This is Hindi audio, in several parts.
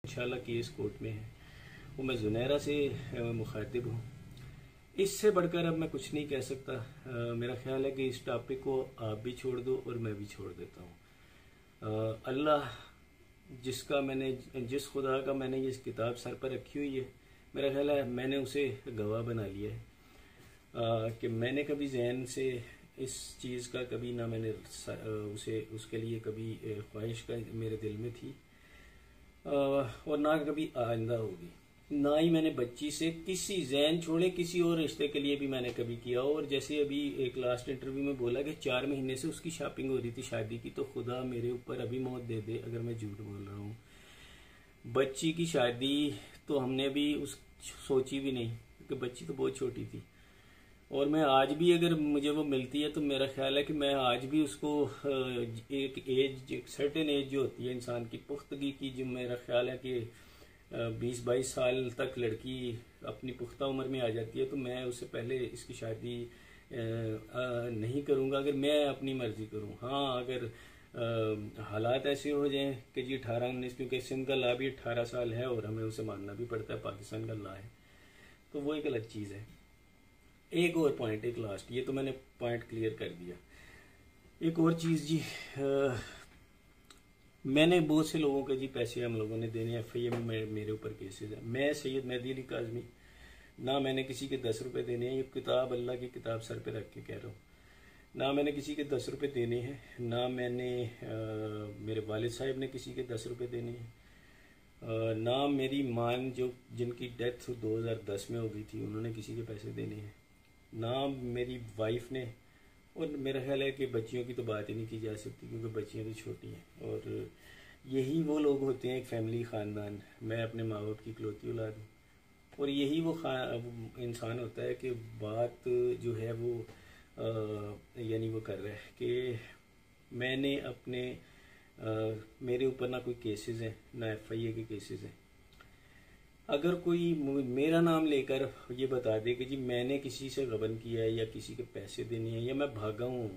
इंशाल्लाह केस कोर्ट में है, वो मैं जुनैरा से मुखातिब हूँ। इससे बढ़कर अब मैं कुछ नहीं कह सकता। मेरा ख्याल है कि इस टॉपिक को आप भी छोड़ दो और मैं भी छोड़ देता हूँ। अल्लाह जिस खुदा का मैंने ये किताब सर पर रखी हुई है, मेरा ख्याल है मैंने उसे गवाह बना लिया है कि मैंने कभी जहन से इस चीज़ का कभी ना मैंने उसके लिए कभी ख्वाहिश का मेरे दिल में थी और ना कभी आइंदा होगी। ना ही मैंने बच्ची से किसी जहन छोड़े किसी और रिश्ते के लिए भी मैंने कभी किया। और जैसे अभी एक लास्ट इंटरव्यू में बोला कि 4 महीने से उसकी शॉपिंग हो रही थी शादी की, तो खुदा मेरे ऊपर अभी मौत दे दे अगर मैं झूठ बोल रहा हूँ। बच्ची की शादी तो हमने भी सोची भी नहीं, क्योंकि बच्ची तो बहुत छोटी थी। और मैं आज भी अगर मुझे वो मिलती है तो मेरा ख्याल है कि मैं आज भी उसको एक सर्टेन एज जो होती है इंसान की पुख्तगी की, जो मेरा ख्याल है कि 20-22 साल तक लड़की अपनी पुख्ता उम्र में आ जाती है, तो मैं उससे पहले इसकी शादी नहीं करूँगा अगर मैं अपनी मर्जी करूँ। हाँ, अगर हालात ऐसे हो जाएं कि जी 18-19, क्योंकि सिंध का ला भी 18 साल है और हमें उसे मानना भी पड़ता है, पाकिस्तान का ला है, तो वो एक अलग चीज़ है। एक और पॉइंट, एक लास्ट, ये तो मैंने पॉइंट क्लियर कर दिया। एक और चीज़ जी, मैंने बहुत से लोगों के जी पैसे हम लोगों ने देने, FIM में मेरे ऊपर केसेस है। मैं सैयद मेहदी अली काज़मी, ना मैंने किसी के 10 रुपये देने हैं, ये किताब अल्लाह की किताब सर पे रख के कह रहा हूँ, ना मैंने किसी के 10 रुपये देने हैं, ना मैंने मेरे वालिद साहब ने किसी के 10 रुपये देने हैं, ना मेरी माँ जिनकी डेथ 2010 में हो गई थी उन्होंने किसी के पैसे देने हैं, ना मेरी वाइफ ने। और मेरा ख्याल है कि बच्चियों की तो बात ही नहीं की जा सकती, क्योंकि बच्चियां तो छोटी हैं। और यही वो लोग होते हैं, एक फैमिली, ख़ानदान। मैं अपने माँ बाप की इकलौती औलाद हूँ, और यही वो इंसान होता है कि बात जो है वो यानी वो कर रहा है कि मैंने अपने मेरे ऊपर ना कोई केसेस हैं, ना FIA के केसेस हैं। अगर कोई मेरा नाम लेकर ये बता दे कि जी मैंने किसी से गबन किया है या किसी के पैसे देने हैं या मैं भागा हूँ,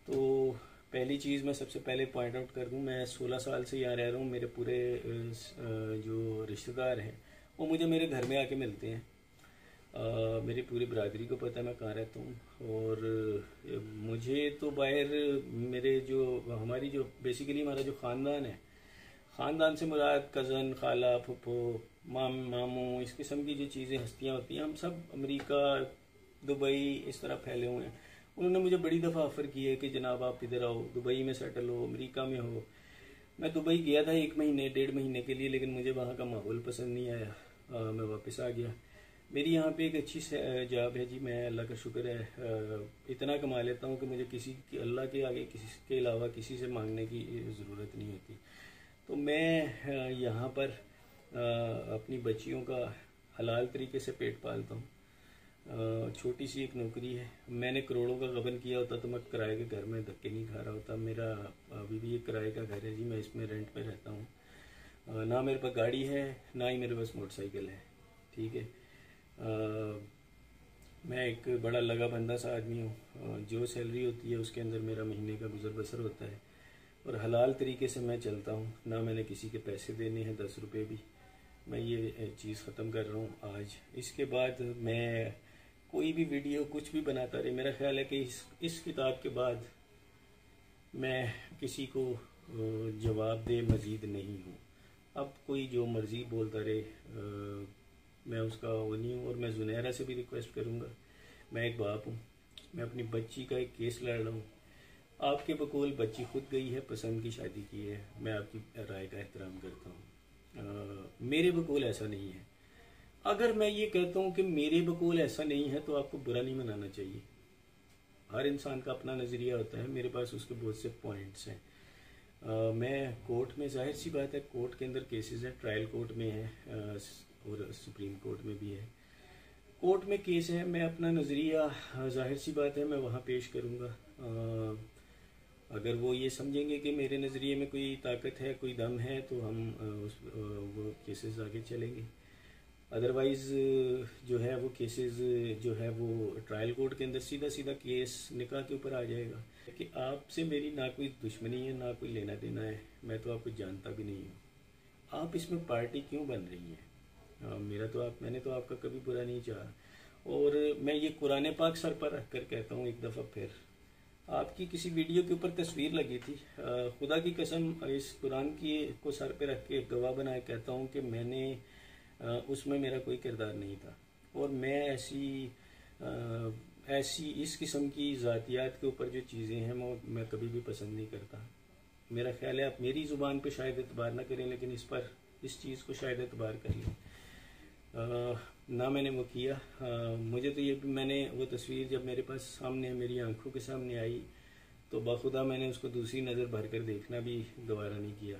तो पहली चीज़ मैं सबसे पहले पॉइंट आउट कर दूँ, मैं 16 साल से यहाँ रह रहा हूँ। मेरे पूरे जो रिश्तेदार हैं वो मुझे मेरे घर में आके मिलते हैं। मेरी पूरी बरादरी को पता है मैं कहाँ रहता हूँ। और मुझे तो बाहर मेरे जो हमारी जो बेसिकली हमारा जो ख़ानदान है, ख़ानदान से मुराद कज़न, खाला, फुफो, मामू, इस किस्म की जो चीज़ें हस्तियाँ होती हैं, हम सब अमेरिका, दुबई इस तरह फैले हुए हैं। उन्होंने मुझे बड़ी दफ़ा ऑफ़र की है कि जनाब आप इधर आओ, दुबई में सेटल हो, अमेरिका में हो। मैं दुबई गया था 1 महीने 1.5 महीने के लिए, लेकिन मुझे वहाँ का माहौल पसंद नहीं आया, मैं वापस आ गया। मेरी यहाँ पे एक अच्छी जॉब है जी, मैं अल्लाह का शुक्र है इतना कमा लेता हूँ कि मुझे अल्लाह के आगे किसी के अलावा किसी से मांगने की ज़रूरत नहीं होती। तो मैं यहाँ पर अपनी बच्चियों का हलाल तरीके से पेट पालता हूँ। छोटी सी एक नौकरी है। मैंने करोड़ों का गबन किया होता तो मैं किराए के घर में धक्के नहीं खा रहा होता। मेरा अभी भी एक किराए का घर है जी, मैं इसमें रेंट पे रहता हूँ। ना मेरे पास गाड़ी है, ना ही मेरे पास मोटरसाइकिल है, ठीक है। मैं एक बड़ा लगा बंदा सा आदमी हूँ। जो सैलरी होती है उसके अंदर मेरा महीने का गुजर बसर होता है, और हलाल तरीके से मैं चलता हूँ। ना मैंने किसी के पैसे देने हैं 10 रुपये भी। मैं ये चीज़ ख़त्म कर रहा हूँ आज। इसके बाद मैं कोई भी वीडियो कुछ भी बनाता रहे, मेरा ख्याल है कि इस किताब के बाद मैं किसी को जवाब दे मज़ीद नहीं हूँ। अब कोई जो मर्ज़ी बोलता रहे, मैं उसका वो नहीं हूँ। और मैं जुनैरा से भी रिक्वेस्ट करूँगा, मैं एक बाप हूँ, मैं अपनी बच्ची का एक केस लड़ रहा हूँ। आपके बकौल बच्ची खुद गई है, पसंद की शादी की है, मैं आपकी राय का एहतराम करता हूँ। मेरे बकौल ऐसा नहीं है। अगर मैं ये कहता हूँ कि मेरे बकौल ऐसा नहीं है तो आपको बुरा नहीं मनाना चाहिए। हर इंसान का अपना नज़रिया होता है, मेरे पास उसके बहुत से पॉइंट्स हैं। मैं कोर्ट में, जाहिर सी बात है कोर्ट के अंदर केसेस हैं, ट्रायल कोर्ट में है और सुप्रीम कोर्ट में भी है। कोर्ट में केस है, मैं अपना नज़रिया जाहिर सी बात है मैं वहाँ पेश करूँगा। अगर वो ये समझेंगे कि मेरे नज़रिए में कोई ताकत है, कोई दम है, तो हम वो केसेस आगे चलेंगे। अदरवाइज़ जो है वो केसेस जो है वो ट्रायल कोर्ट के अंदर सीधा सीधा केस निकाह के ऊपर आ जाएगा कि आपसे मेरी ना कोई दुश्मनी है, ना कोई लेना देना है, मैं तो आपको जानता भी नहीं हूँ। आप इसमें पार्टी क्यों बन रही है? मैंने तो आपका कभी बुरा नहीं चाहा। और मैं ये कुरान पाक सर पर रख कर कहता हूँ एक दफ़ा फिर, आपकी किसी वीडियो के ऊपर तस्वीर लगी थी, खुदा की कसम इस कुरान की को सर पे रख के गवाह बनाए कहता हूँ कि मैंने उसमें मेरा कोई किरदार नहीं था। और मैं ऐसी इस किस्म की ज़ातियात के ऊपर जो चीज़ें हैं मैं कभी भी पसंद नहीं करता। मेरा ख्याल है आप मेरी ज़ुबान पे शायद एतबार ना करें, लेकिन इस चीज़ को शायद एतबार कर लें। ना मैंने वो किया। मुझे तो ये भी, मैंने वो तस्वीर जब मेरे पास सामने मेरी आंखों के सामने आई तो बाखुदा मैंने उसको दूसरी नज़र भर कर देखना भी गवारा नहीं किया,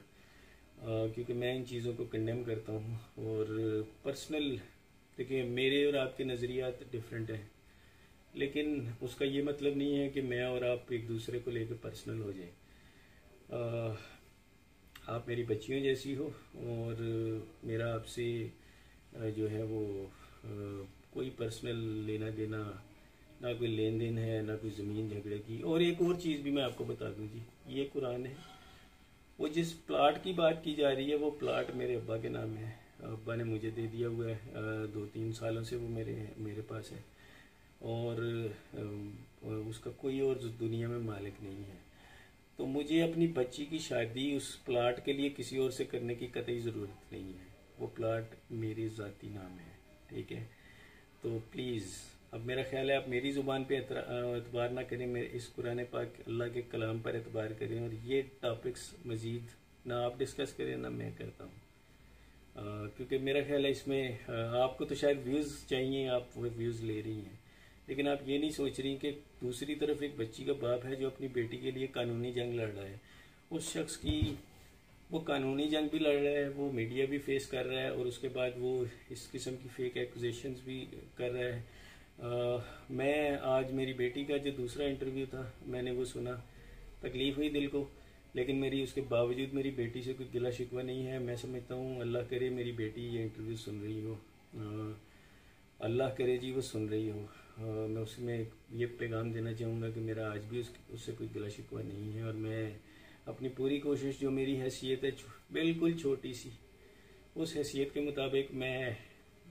क्योंकि मैं इन चीज़ों को कंडेम करता हूँ। और पर्सनल, देखिए मेरे और आपके नज़रियात डिफरेंट हैं, लेकिन उसका ये मतलब नहीं है कि मैं और आप एक दूसरे को लेकर पर्सनल हो जाए। आप मेरी बच्चियों जैसी हो और मेरा आपसे जो है वो कोई पर्सनल लेना देना, ना कोई लेन देन है, ना कोई ज़मीन झगड़े की। और एक और चीज़ भी मैं आपको बता दूं जी, ये कुरान है, वो जिस प्लाट की बात की जा रही है वो प्लाट मेरे अब्बा के नाम है। अब्बा ने मुझे दे दिया हुआ है, 2-3 सालों से वो मेरे पास है। और उसका कोई और दुनिया में मालिक नहीं है। तो मुझे अपनी बच्ची की शादी उस प्लाट के लिए किसी और से करने की कतई ज़रूरत नहीं है। वो प्लाट मेरे ज़ाती नाम है, ठीक है? तो प्लीज़, अब मेरा ख्याल है आप मेरी ज़ुबान पे एतबार ना करें, मेरे इस कुरान पाक अल्लाह के कलाम पर एतबार करें। और ये टॉपिक्स मज़ीद ना आप डिस्कस करें ना मैं करता हूँ, क्योंकि मेरा ख्याल है इसमें आपको तो शायद व्यूज़ चाहिए, आप वो व्यूज़ ले रही हैं, लेकिन आप ये नहीं सोच रही कि दूसरी तरफ एक बच्ची का बाप है जो अपनी बेटी के लिए कानूनी जंग लड़ रहा है। उस शख्स की वो कानूनी जंग भी लड़ रहा है, वो मीडिया भी फेस कर रहा है, और उसके बाद वो इस किस्म की फेक एक्यूजेशंस भी कर रहा है। मैं आज मेरी बेटी का जो दूसरा इंटरव्यू था मैंने वो सुना, तकलीफ़ हुई दिल को, लेकिन मेरी उसके बावजूद मेरी बेटी से कोई गिला शिकवा नहीं है। मैं समझता हूँ अल्लाह करे मेरी बेटी ये इंटरव्यू सुन रही हो, अल्लाह करे जी वो सुन रही हो। मैं उसमें ये पैगाम देना चाहूँगा कि मेरा आज भी उससे कोई गिला शिकवा नहीं है, और मैं अपनी पूरी कोशिश, जो मेरी हैसियत है बिल्कुल छोटी सी, उस हैसियत के मुताबिक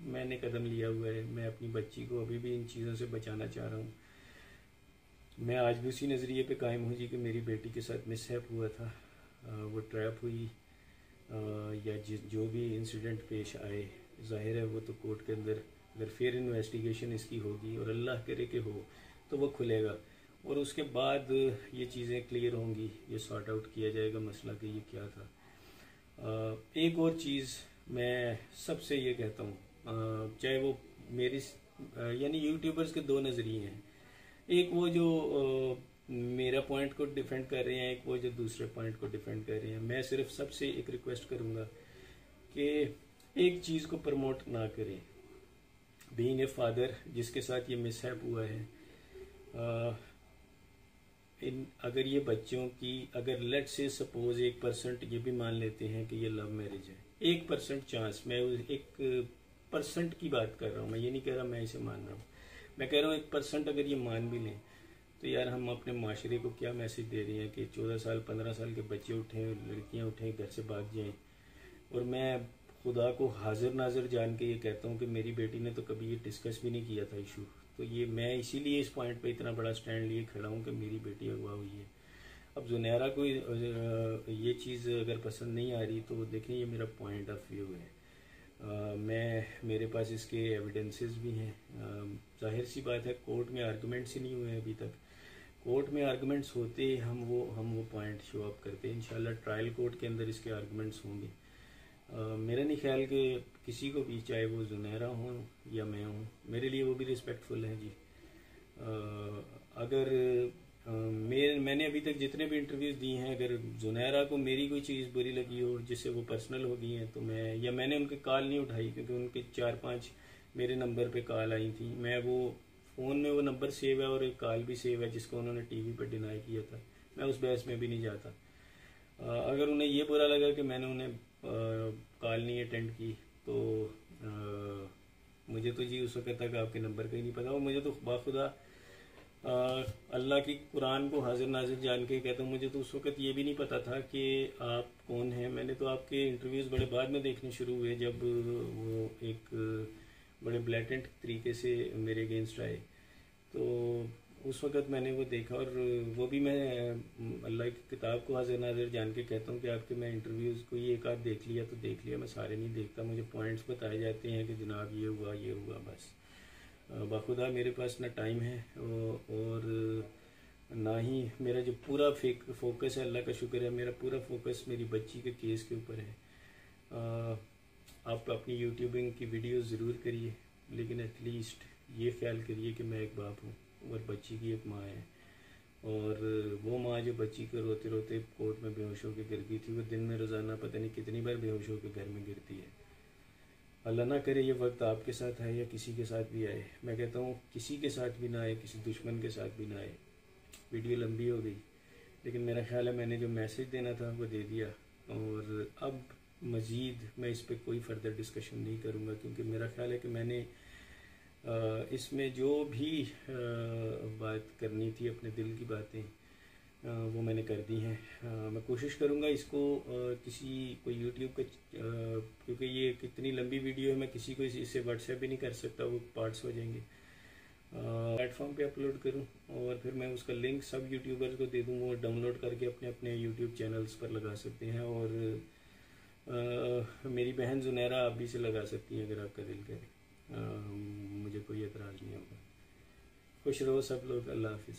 मैंने कदम लिया हुआ है। मैं अपनी बच्ची को अभी भी इन चीज़ों से बचाना चाह रहा हूँ। मैं आज भी उसी नज़रिए पे कायम हूँ जी कि मेरी बेटी के साथ मिसहैप हुआ था, वो ट्रैप हुई, या जो भी इंसिडेंट पेश आए, जाहिर है वो तो कोर्ट के अंदर अगर फिर इन्वेस्टिगेशन इसकी होगी, और अल्लाह करे कि हो तो वो खुलेगा, और उसके बाद ये चीज़ें क्लियर होंगी, ये सॉर्ट आउट किया जाएगा मसला कि ये क्या था। एक और चीज़ मैं सबसे ये कहता हूँ, चाहे वो मेरी यानी यूट्यूबर्स के दो नज़रिए हैं, एक वो जो मेरा पॉइंट को डिफेंड कर रहे हैं, एक वो जो दूसरे पॉइंट को डिफेंड कर रहे हैं। मैं सिर्फ सबसे एक रिक्वेस्ट करूँगा कि एक चीज़ को प्रमोट ना करें। बीइंग ए फादर जिसके साथ ये मिसहैप हुआ है, अगर ये बच्चों की, अगर लेट से सपोज 1% ये भी मान लेते हैं कि ये लव मैरिज है, 1% चांस, मैं 1% की बात कर रहा हूँ, मैं ये नहीं कह रहा मैं इसे मान रहा हूँ, मैं कह रहा हूँ 1% अगर ये मान भी लें तो यार हम अपने माशरे को क्या मैसेज दे रहे हैं कि 14 साल 15 साल के बच्चे उठें, लड़कियाँ उठें, घर से भाग जाएं। और मैं खुदा को हाजिर नाजिर जान के ये कहता हूँ कि मेरी बेटी ने तो कभी ये डिस्कस भी नहीं किया था इशू। तो ये मैं इसीलिए इस पॉइंट पे इतना बड़ा स्टैंड लिए खड़ा हूँ कि मेरी बेटी अगवा हुई है। अब जुनैरा को ये चीज़ अगर पसंद नहीं आ रही तो देखें, ये मेरा पॉइंट ऑफ व्यू है। मेरे पास इसके एविडेंसेस भी हैं। जाहिर सी बात है कोर्ट में आर्गूमेंट्स ही नहीं हुए अभी तक। कोर्ट में आर्गूमेंट्स होते हम वो पॉइंट शो अप करते हैं। इंशाल्लाह ट्रायल कोर्ट के अंदर इसके आर्गूमेंट्स होंगे। मेरा नहीं ख्याल कि किसी को भी, चाहे वो जुनैरा हो या मैं हूँ, मेरे लिए वो भी रिस्पेक्टफुल है जी। अगर मैंने अभी तक जितने भी इंटरव्यूज़ दिए हैं, अगर जुनैरा को मेरी कोई चीज़ बुरी लगी हो जिससे वो पर्सनल हो गई हैं तो मैंने उनके कॉल नहीं उठाई, क्योंकि उनके 4-5 मेरे नंबर पे कॉल आई थी। मैं वो फ़ोन में वो नंबर सेव है और एक कॉल भी सेव है जिसको उन्होंने टीवी पर डिनाई किया था। मैं उस बहस में भी नहीं जाता। अगर उन्हें ये बुरा लगा कि मैंने उन्हें कॉल नहीं अटेंड की तो मुझे तो जी उस वक्त तक आपके नंबर का ही नहीं पता। और मुझे तो बाखुदा अल्लाह की कुरान को हाजिर नाजिर जान के कहता हूँ। मुझे तो उस वक़्त ये भी नहीं पता था कि आप कौन हैं। मैंने तो आपके इंटरव्यूज़ बड़े बाद में देखने शुरू हुए, जब वो एक बड़े ब्लैटेंट तरीके से मेरे अगेंस्ट आए। तो उस वक़्त मैंने वो देखा, और वो भी मैं अल्लाह की किताब को हाजिर नाजिर जान के कहता हूँ कि आपके मैं इंटरव्यूज़ कोई एक आध देख लिया तो देख लिया, मैं सारे नहीं देखता। मुझे पॉइंट्स बताए जाते हैं कि जनाब ये हुआ, बस। बाखुदा मेरे पास ना टाइम है और ना ही मेरा जो पूरा फोकस है, अल्लाह का शुक्र है, मेरा पूरा फोकस मेरी बच्ची के केस के ऊपर है। आप अपनी यूट्यूबिंग की वीडियो ज़रूर करिए, लेकिन एटलीस्ट ये ख्याल करिए कि मैं एक बाप हूँ और बच्ची की एक माँ है। और वो माँ जो बच्ची को रोते रोते कोर्ट में बेहोश होकर गिर गई थी, वो दिन में रोज़ाना पता नहीं कितनी बार बेहोश होकर घर में गिरती है। अल्लाह ना करे ये वक्त आपके साथ आए या किसी के साथ भी आए। मैं कहता हूँ किसी के साथ भी ना आए, किसी दुश्मन के साथ भी ना आए। वीडियो लंबी हो गई, लेकिन मेरा ख्याल है मैंने जो मैसेज देना था वो दे दिया, और अब मज़ीद मैं इस पर कोई फर्दर डिस्कशन नहीं करूँगा, क्योंकि मेरा ख्याल है कि मैंने इसमें जो भी बात करनी थी, अपने दिल की बातें, वो मैंने कर दी हैं। मैं कोशिश करूँगा इसको किसी को यूट्यूब का, क्योंकि ये कितनी लंबी वीडियो है, मैं किसी को इससे व्हाट्सएप भी नहीं कर सकता, वो पार्ट्स हो जाएंगे। प्लेटफॉर्म पे अपलोड करूँ और फिर मैं उसका लिंक सब यूट्यूबर्स को दे दूँ, वो डाउनलोड करके अपने अपने यूट्यूब चैनल्स पर लगा सकते हैं। और मेरी बहन जुनैरा आप भी से लगा सकती हैं अगर आपका दिल करे। मुझे कोई एतराज़ नहीं होगा। खुश रहो सब लोग। अल्लाह हाफिज़।